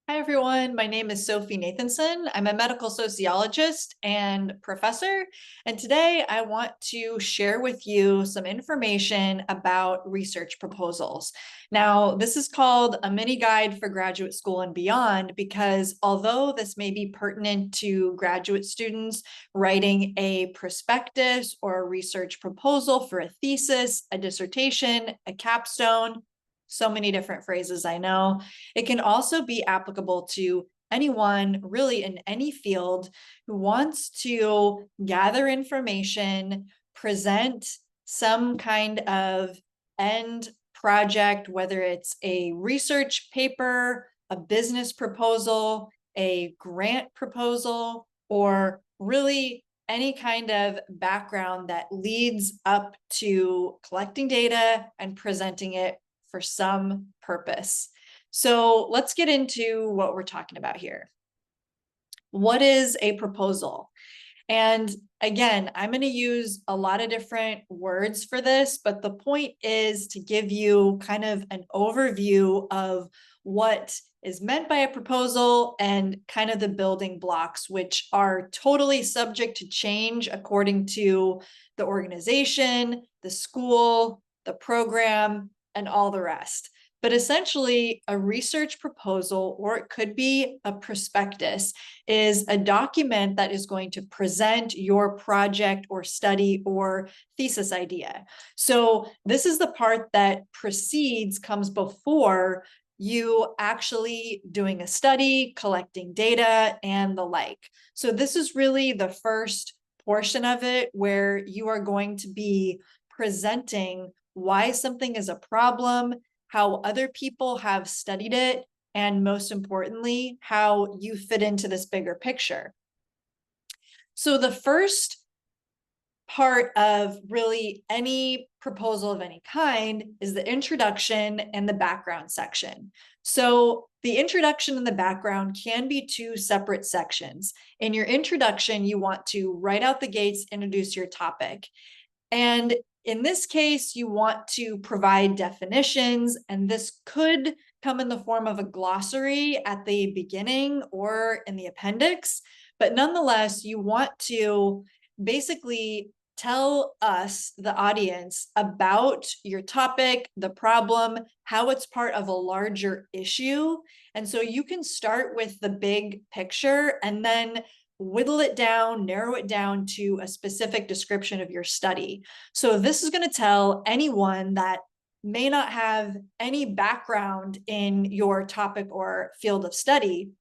Hi, everyone. My name is Sophie Nathanson. I'm a medical sociologist and professor. And today I want to share with you some information about research proposals. Now, this is called a mini guide for graduate school and beyond, because although this may be pertinent to graduate students writing a prospectus or a research proposal for a thesis, a dissertation, a capstone, so many different phrases I know. It can also be applicable to anyone really in any field who wants to gather information, present some kind of end project, whether it's a research paper, a business proposal, a grant proposal, or really any kind of background that leads up to collecting data and presenting it for some purpose. So let's get into what we're talking about here. What is a proposal? And again, I'm going to use a lot of different words for this, but the point is to give you kind of an overview of what is meant by a proposal and kind of the building blocks, which are totally subject to change according to the organization, the school, the program, and all the rest. But essentially, a research proposal, or it could be a prospectus, is a document that is going to present your project or study or thesis idea. So this is the part that precedes, comes before you actually doing a study, collecting data, and the like. So this is really the first portion of it where you are going to be presenting why something is a problem, how other people have studied it, and most importantly, how you fit into this bigger picture. So the first part of really any proposal of any kind is the introduction and the background section. So the introduction and the background can be two separate sections. In your introduction, you want to right out the gates introduce your topic. And in this case, you want to provide definitions, and this could come in the form of a glossary at the beginning or in the appendix. But nonetheless, you want to basically tell us, the audience, about your topic, the problem, how it's part of a larger issue. And so you can start with the big picture and then whittle it down, narrow it down to a specific description of your study. So this is going to tell anyone that may not have any background in your topic or field of study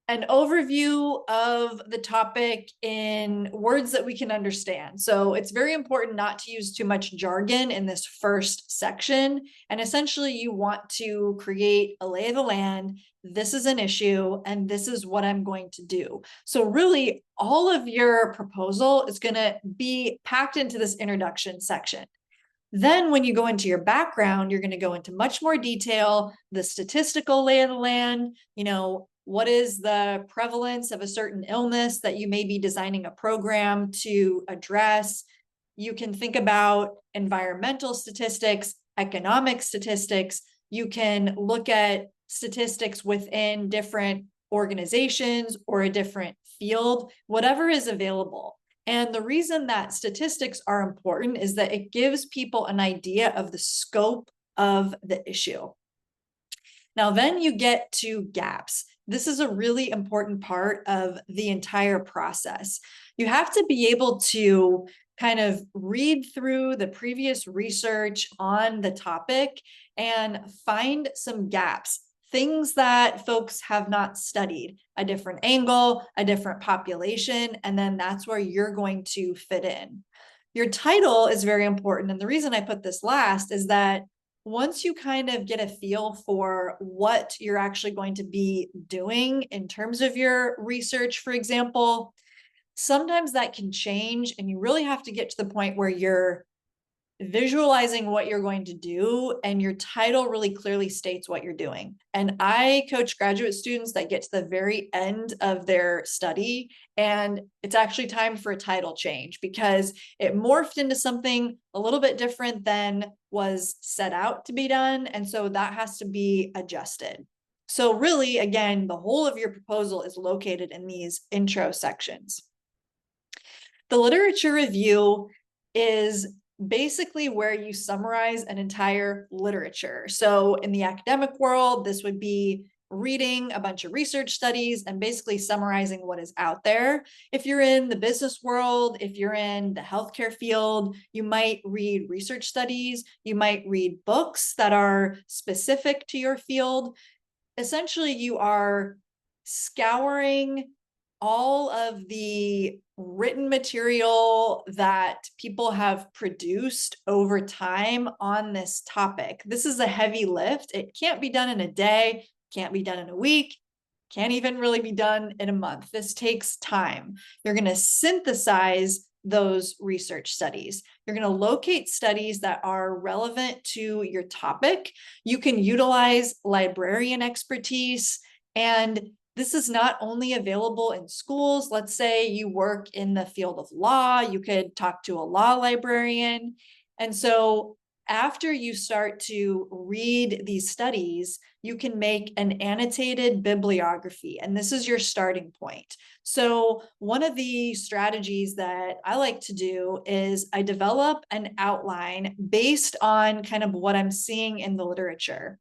an overview of the topic in words that we can understand. So it's very important not to use too much jargon in this first section. And essentially, you want to create a lay of the land. This is an issue, and this is what I'm going to do. So really, all of your proposal is going to be packed into this introduction section. Then when you go into your background, you're going to go into much more detail, the statistical lay of the land, what is the prevalence of a certain illness that you may be designing a program to address. You can think about environmental statistics, economic statistics. You can look at statistics within different organizations or a different field, whatever is available. And the reason that statistics are important is that it gives people an idea of the scope of the issue. Now, then you get to gaps. This is a really important part of the entire process. You have to be able to kind of read through the previous research on the topic and find some gaps, things that folks have not studied, a different angle, a different population, and then that's where you're going to fit in. Your title is very important. And the reason I put this last is that once you kind of get a feel for what you're actually going to be doing in terms of your research, for example, sometimes that can change, and you really have to get to the point where you're visualizing what you're going to do and your title really clearly states what you're doing. And I coach graduate students that get to the very end of their study, and it's actually time for a title change because it morphed into something a little bit different than was set out to be done. And so that has to be adjusted. So really, again, the whole of your proposal is located in these intro sections. The literature review is basically where you summarize an entire literature. So in the academic world, this would be reading a bunch of research studies and basically summarizing what is out there. If you're in the business world, if you're in the healthcare field, you might read research studies, you might read books that are specific to your field. Essentially, you are scouring all of the written material that people have produced over time on this topic. This is a heavy lift. It can't be done in a day, can't be done in a week, can't even really be done in a month. This takes time. You're going to synthesize those research studies. You're going to locate studies that are relevant to your topic. You can utilize librarian expertise, and this is not only available in schools. Let's say you work in the field of law, you could talk to a law librarian. And so after you start to read these studies, you can make an annotated bibliography, and this is your starting point. So one of the strategies that I like to do is I develop an outline based on kind of what I'm seeing in the literature.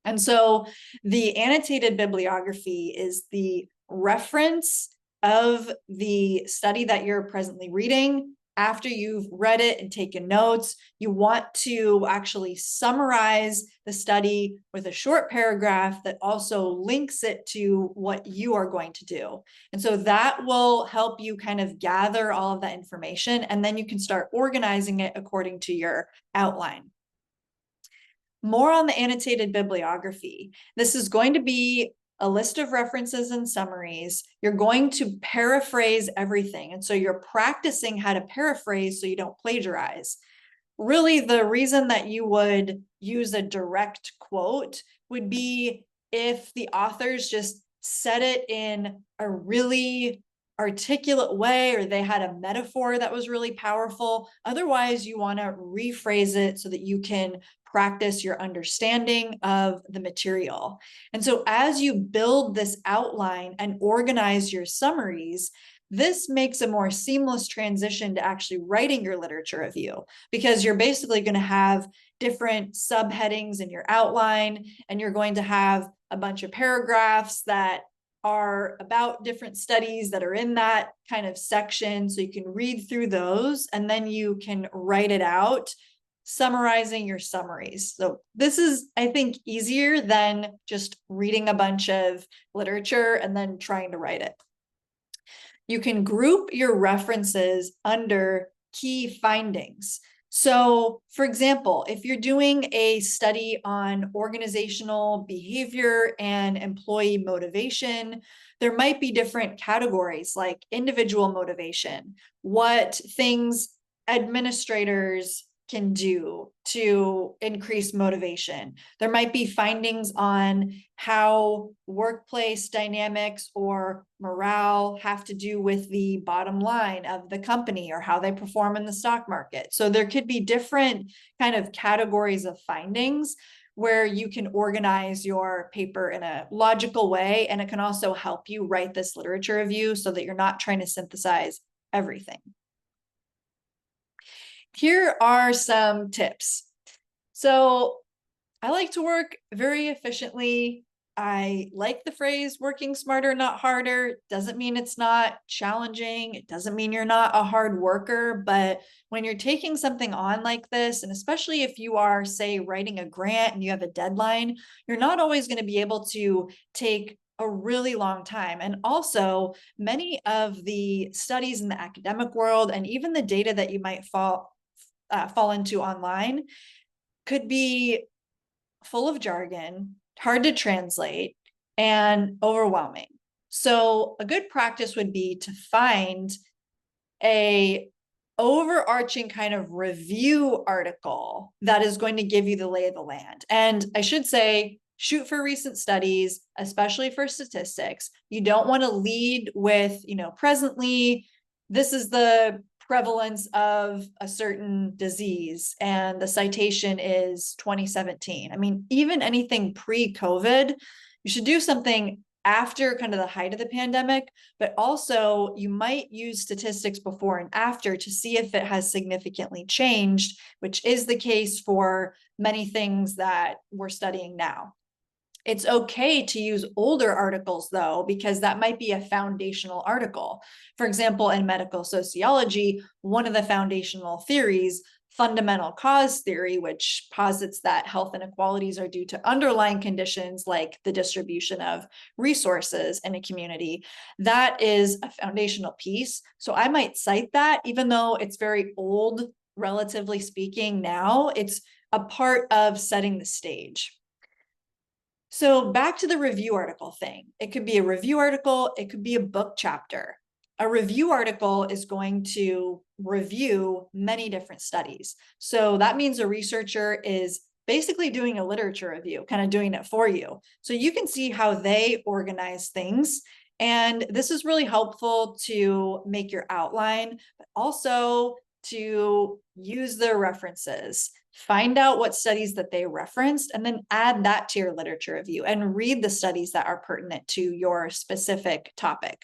And so the annotated bibliography is the reference of the study that you're presently reading. After you've read it and taken notes, you want to actually summarize the study with a short paragraph that also links it to what you are going to do. And so that will help you kind of gather all of that information, and then you can start organizing it according to your outline. More on the annotated bibliography. This is going to be a list of references and summaries. You're going to paraphrase everything. And so you're practicing how to paraphrase so you don't plagiarize. Really, the reason that you would use a direct quote would be if the authors just said it in a really articulate way, or they had a metaphor that was really powerful. Otherwise, you want to rephrase it so that you can practice your understanding of the material. And so as you build this outline and organize your summaries, this makes a more seamless transition to actually writing your literature review, because you're basically going to have different subheadings in your outline, and you're going to have a bunch of paragraphs that are about different studies that are in that kind of section. So you can read through those, and then you can write it out, summarizing your summaries. So this is, I think, easier than just reading a bunch of literature and then trying to write it. You can group your references under key findings. So, for example, if you're doing a study on organizational behavior and employee motivation, there might be different categories like individual motivation, what things administrators can do to increase motivation. There might be findings on how workplace dynamics or morale have to do with the bottom line of the company or how they perform in the stock market. So there could be different kind of categories of findings where you can organize your paper in a logical way, and it can also help you write this literature review so that you're not trying to synthesize everything. Here are some tips. So I like to work very efficiently. I like the phrase working smarter, not harder. Doesn't mean it's not challenging. It doesn't mean you're not a hard worker, but when you're taking something on like this, and especially if you are, say, writing a grant and you have a deadline, you're not always going to be able to take a really long time. And also, many of the studies in the academic world and even the data that you might fall into online could be full of jargon, hard to translate, and overwhelming. So a good practice would be to find a overarching kind of review article that is going to give you the lay of the land. And I should say, shoot for recent studies, especially for statistics. You don't want to lead with, presently, this is the prevalence of a certain disease, and the citation is 2017. I mean, even anything pre-COVID, You should do something after kind of the height of the pandemic, but also you might use statistics before and after to see if it has significantly changed, which is the case for many things that we're studying now. It's okay to use older articles though, because that might be a foundational article. For example, in medical sociology, one of the foundational theories, fundamental cause theory, which posits that health inequalities are due to underlying conditions like the distribution of resources in a community, that is a foundational piece. So I might cite that, even though it's very old, relatively speaking now, it's a part of setting the stage. So back to the review article thing. It could be a review article, it could be a book chapter. A review article is going to review many different studies. So that means a researcher is basically doing a literature review, kind of doing it for you. So you can see how they organize things. And this is really helpful to make your outline, but also to use their references. Find out what studies that they referenced and then add that to your literature review and read the studies that are pertinent to your specific topic.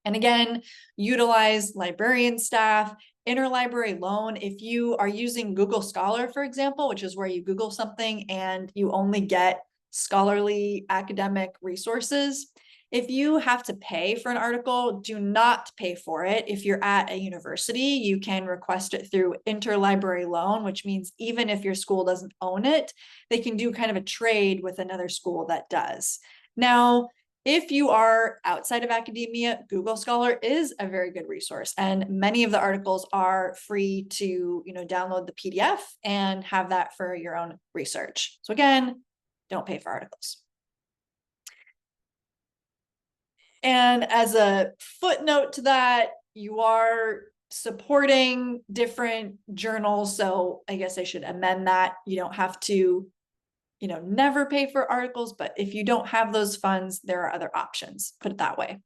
And again, utilize librarian staff, interlibrary loan. If you are using Google Scholar, for example, which is where you Google something and you only get scholarly academic resources, if you have to pay for an article, do not pay for it. If you're at a university, you can request it through interlibrary loan, which means even if your school doesn't own it, they can do kind of a trade with another school that does. Now, if you are outside of academia, Google Scholar is a very good resource, and many of the articles are free to, download the PDF and have that for your own research. So again, don't pay for articles. And as a footnote to that, you are supporting different journals. So I guess I should amend that. You don't have to, never pay for articles, but if you don't have those funds, there are other options, put it that way.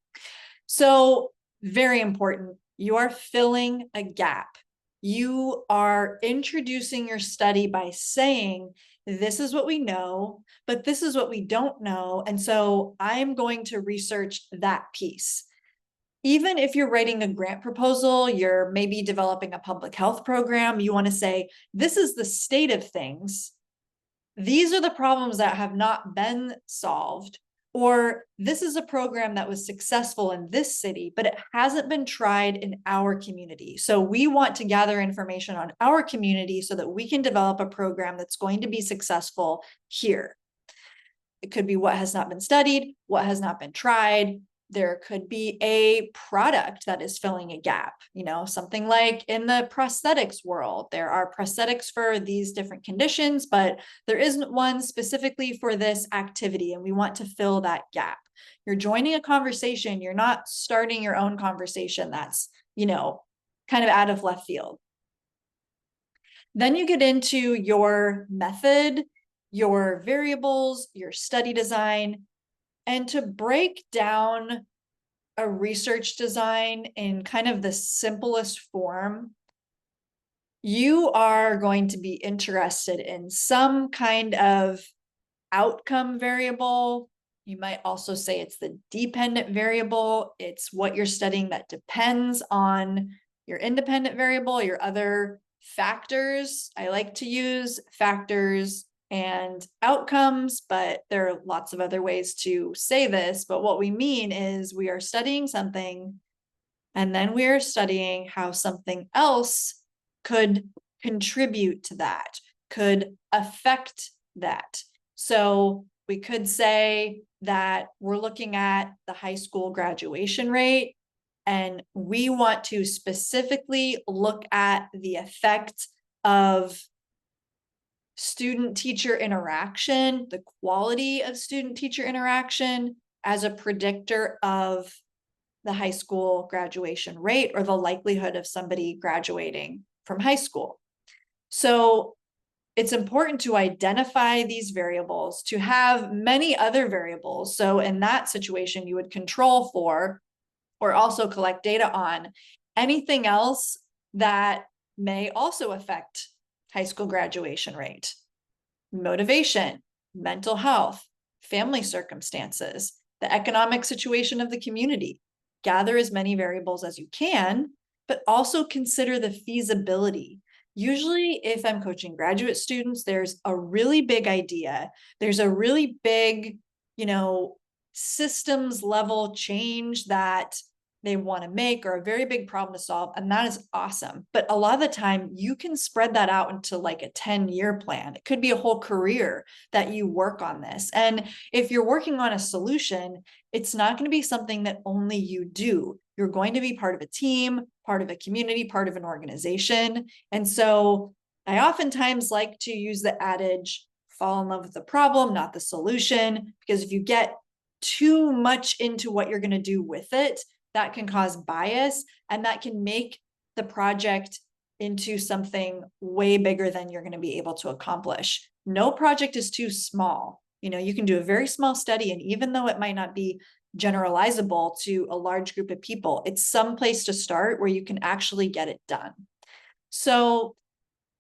So very important, you are filling a gap. You are introducing your study by saying, this is what we know, but this is what we don't know. And so I'm going to research that piece. Even if you're writing a grant proposal, you're maybe developing a public health program, you want to say, this is the state of things. These are the problems that have not been solved, or this is a program that was successful in this city, but it hasn't been tried in our community. So we want to gather information on our community so that we can develop a program that's going to be successful here. It could be what has not been studied, what has not been tried. There could be a product that is filling a gap, something like in the prosthetics world, there are prosthetics for these different conditions, but there isn't one specifically for this activity, and we want to fill that gap. You're joining a conversation, you're not starting your own conversation that's, kind of out of left field. Then you get into your method, your variables, your study design. And to break down a research design in kind of the simplest form, you are going to be interested in some kind of outcome variable. You might also say it's the dependent variable. It's what you're studying that depends on your independent variable, your other factors. I like to use factors and outcomes, but there are lots of other ways to say this. But what we mean is we are studying something, and then we are studying how something else could contribute to that, could affect that. So we could say that we're looking at the high school graduation rate, and we want to specifically look at the effect of student-teacher interaction, the quality of student-teacher interaction as a predictor of the high school graduation rate or the likelihood of somebody graduating from high school. So it's important to identify these variables, to have many other variables. So in that situation, you would control for or also collect data on anything else that may also affect high school graduation rate: motivation, mental health, family circumstances, the economic situation of the community. Gather as many variables as you can, but also consider the feasibility. Usually, if I'm coaching graduate students, there's a really big idea. There's a really big, systems level change that they want to make, or a very big problem to solve. And that is awesome. But a lot of the time you can spread that out into like a 10-year plan. It could be a whole career that you work on this. And if you're working on a solution, it's not going to be something that only you do. You're going to be part of a team, part of a community, part of an organization. And so I oftentimes like to use the adage, fall in love with the problem, not the solution, because if you get too much into what you're going to do with it, that can cause bias, and that can make the project into something way bigger than you're going to be able to accomplish. No project is too small. You can do a very small study, and even though it might not be generalizable to a large group of people, it's some place to start where you can actually get it done. So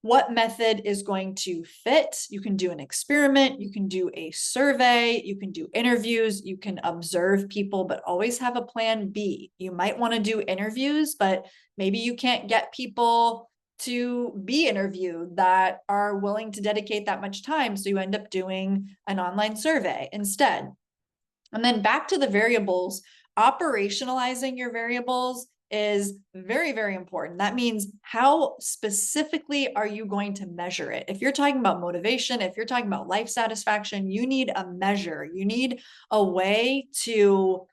what method is going to fit? You can do an experiment, you can do a survey, you can do interviews, you can observe people, but always have a plan B. You might want to do interviews, but maybe you can't get people to be interviewed that are willing to dedicate that much time. So you end up doing an online survey instead. And then back to the variables, operationalizing your variables is very, very important. That means how specifically are you going to measure it? If you're talking about motivation, if you're talking about life satisfaction, you need a measure. You need a way to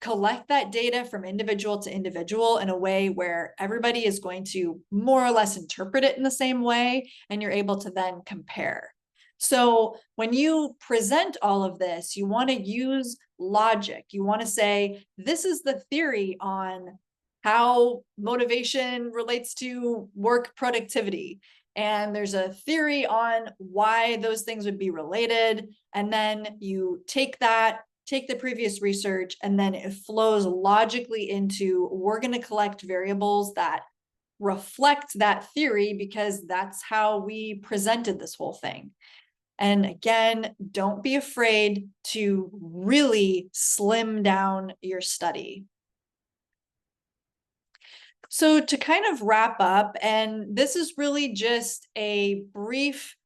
collect that data from individual to individual in a way where everybody is going to more or less interpret it in the same way, and you're able to then compare. So when you present all of this, you want to use logic. You want to say, this is the theory on how motivation relates to work productivity. And there's a theory on why those things would be related. And then you take the previous research, and then it flows logically into, we're going to collect variables that reflect that theory because that's how we presented this whole thing. And again, don't be afraid to really slim down your study. So to kind of wrap up, and this is really just a brief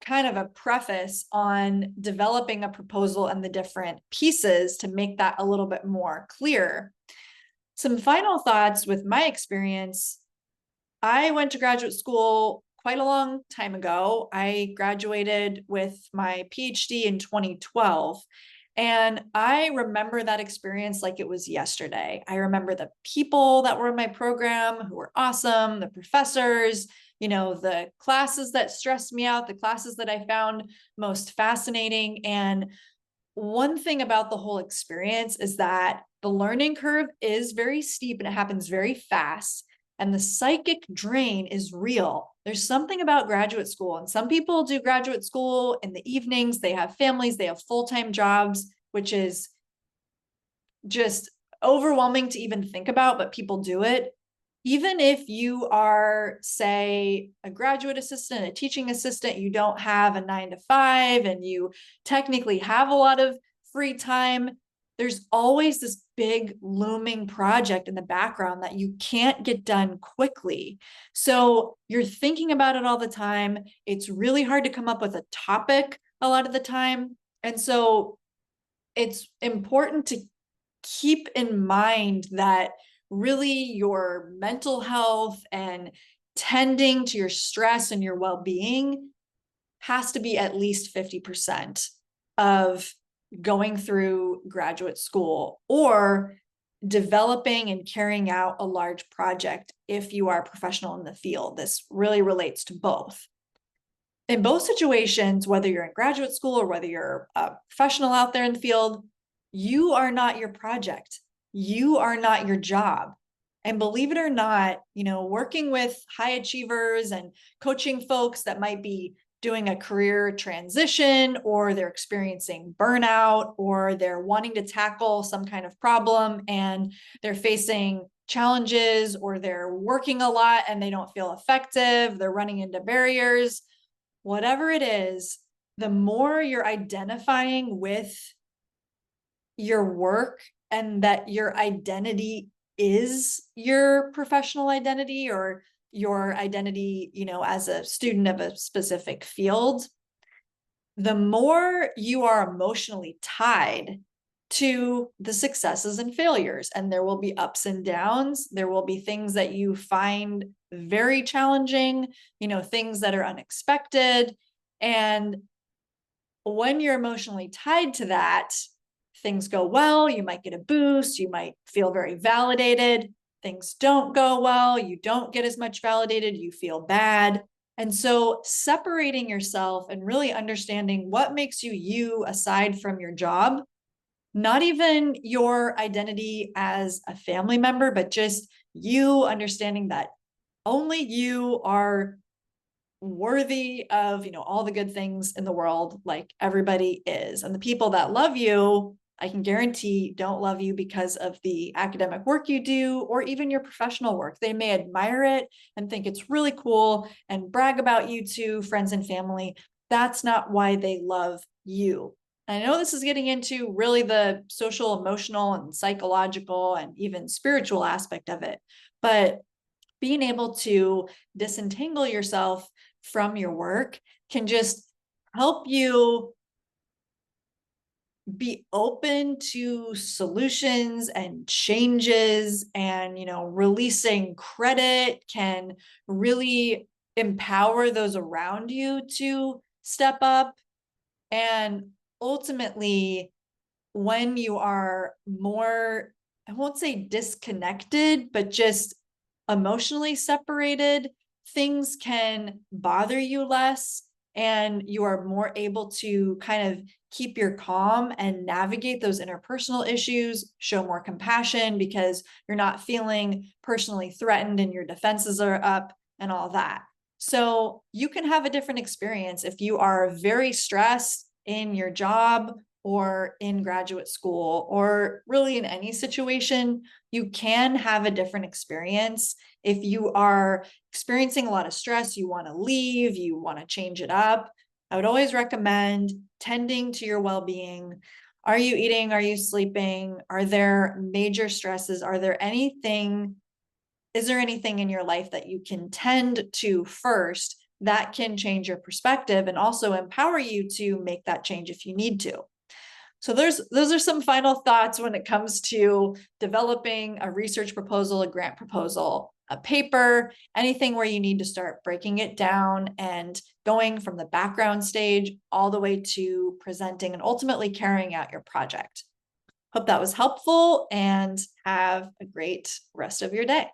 kind of a preface on developing a proposal and the different pieces to make that a little bit more clear. Some final thoughts with my experience. I went to graduate school quite a long time ago. I graduated with my PhD in 2012. And I remember that experience like it was yesterday. I remember the people that were in my program who were awesome, the professors, the classes that stressed me out, the classes that I found most fascinating. And one thing about the whole experience is that the learning curve is very steep and it happens very fast. And the psychic drain is real. There's something about graduate school, and some people do graduate school in the evenings. They have families, they have full-time jobs, which is just overwhelming to even think about, but people do it. Even if you are, say, a graduate assistant, a teaching assistant, you don't have a 9-to-5, and you technically have a lot of free time, there's always this big looming project in the background that you can't get done quickly. So you're thinking about it all the time. It's really hard to come up with a topic a lot of the time. And so it's important to keep in mind that really your mental health and tending to your stress and your well-being has to be at least 50% of going through graduate school or developing and carrying out a large project if you are a professional in the field. This really relates to both. In both situations, whether you're in graduate school or whether you're a professional out there in the field, you are not your project. You are not your job. And believe it or not, working with high achievers and coaching folks that might be doing a career transition, or they're experiencing burnout, or they're wanting to tackle some kind of problem and they're facing challenges, or they're working a lot and they don't feel effective, they're running into barriers, whatever it is, the more you're identifying with your work and that your identity is your professional identity or your identity, as a student of a specific field, the more you are emotionally tied to the successes and failures. And there will be ups and downs. There will be things that you find very challenging, things that are unexpected. And when you're emotionally tied to that, things go well, you might get a boost, you might feel very validated. Things don't go well, you don't get as much validated, you feel bad. And so separating yourself and really understanding what makes you you aside from your job, not even your identity as a family member, but just you understanding that only you are worthy of, all the good things in the world, like everybody is. And the people that love you, I can guarantee, don't love you because of the academic work you do or even your professional work. They may admire it and think it's really cool and brag about you to friends and family. That's not why they love you. I know this is getting into really the social, emotional, and psychological and even spiritual aspect of it, but being able to disentangle yourself from your work can just help you be open to solutions and changes, and releasing credit can really empower those around you to step up. And ultimately, when you are more, I won't say disconnected, but just emotionally separated, things can bother you less, and you are more able to kind of keep your calm and navigate those interpersonal issues, show more compassion because you're not feeling personally threatened and your defenses are up and all that. So you can have a different experience if you are very stressed in your job or in graduate school, or really in any situation. You can have a different experience. If you are experiencing a lot of stress, you want to leave, you want to change it up, I would always recommend tending to your well-being. Are you eating? Are you sleeping? Are there major stresses? Is there anything in your life that you can tend to first that can change your perspective and also empower you to make that change if you need to? So those are some final thoughts when it comes to developing a research proposal, a grant proposal, a paper, anything where you need to start breaking it down and going from the background stage all the way to presenting and ultimately carrying out your project. Hope that was helpful, and have a great rest of your day.